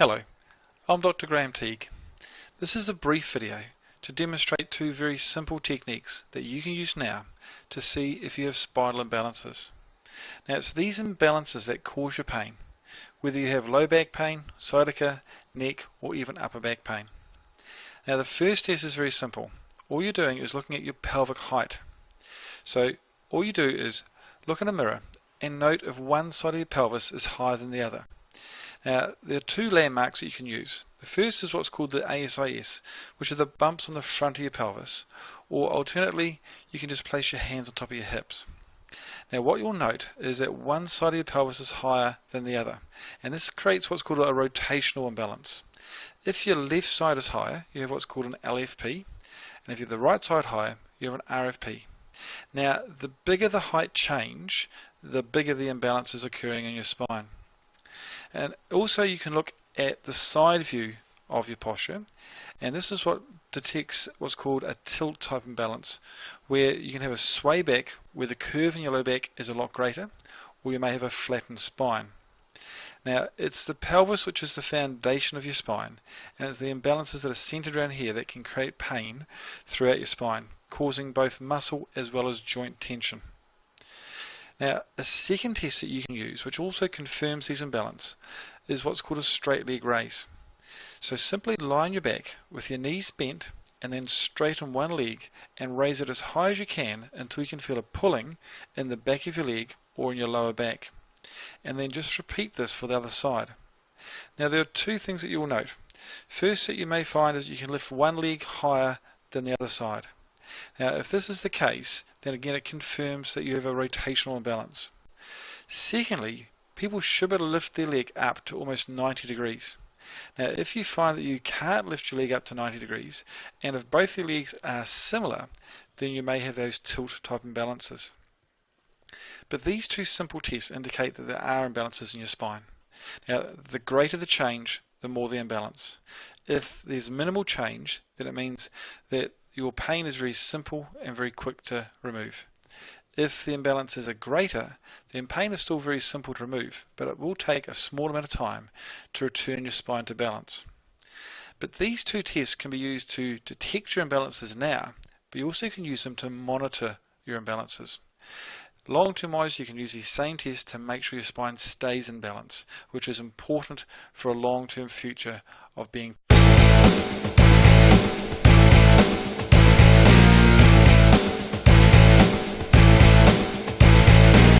Hello, I'm Dr. Graham Teague. This is a brief video to demonstrate two very simple techniques that you can use now to see if you have spinal imbalances. Now it's these imbalances that cause your pain, whether you have low back pain, sciatica, neck or even upper back pain. Now the first test is very simple. All you're doing is looking at your pelvic height. So all you do is look in a mirror and note if one side of your pelvis is higher than the other. Now, there are two landmarks that you can use. The first is what's called the ASIS, which are the bumps on the front of your pelvis, or alternately, you can just place your hands on top of your hips. Now, what you'll note is that one side of your pelvis is higher than the other, and this creates what's called a rotational imbalance. If your left side is higher, you have what's called an LFP, and if you have the right side higher, you have an RFP. Now, the bigger the height change, the bigger the imbalance is occurring in your spine. And also you can look at the side view of your posture, and this is what detects what's called a tilt type imbalance, where you can have a sway back where the curve in your low back is a lot greater, or you may have a flattened spine. Now it's the pelvis which is the foundation of your spine, and it's the imbalances that are centered around here that can create pain throughout your spine, causing both muscle as well as joint tension. Now, a second test that you can use, which also confirms these imbalances, is what's called a straight leg raise. So simply lie on your back with your knees bent and then straighten one leg and raise it as high as you can until you can feel a pulling in the back of your leg or in your lower back. And then just repeat this for the other side. Now there are two things that you will note. First that you may find is you can lift one leg higher than the other side. Now if this is the case, then again it confirms that you have a rotational imbalance. Secondly, people should be able to lift their leg up to almost 90 degrees. Now if you find that you can't lift your leg up to 90 degrees, and if both your legs are similar, then you may have those tilt type imbalances. But these two simple tests indicate that there are imbalances in your spine. Now the greater the change, the more the imbalance. If there's minimal change, then it means that your pain is very simple and very quick to remove. If the imbalances are greater, then pain is still very simple to remove, but it will take a small amount of time to return your spine to balance. But these two tests can be used to detect your imbalances now, but you also can use them to monitor your imbalances. Long-term wise, you can use these same tests to make sure your spine stays in balance, which is important for a long-term future of being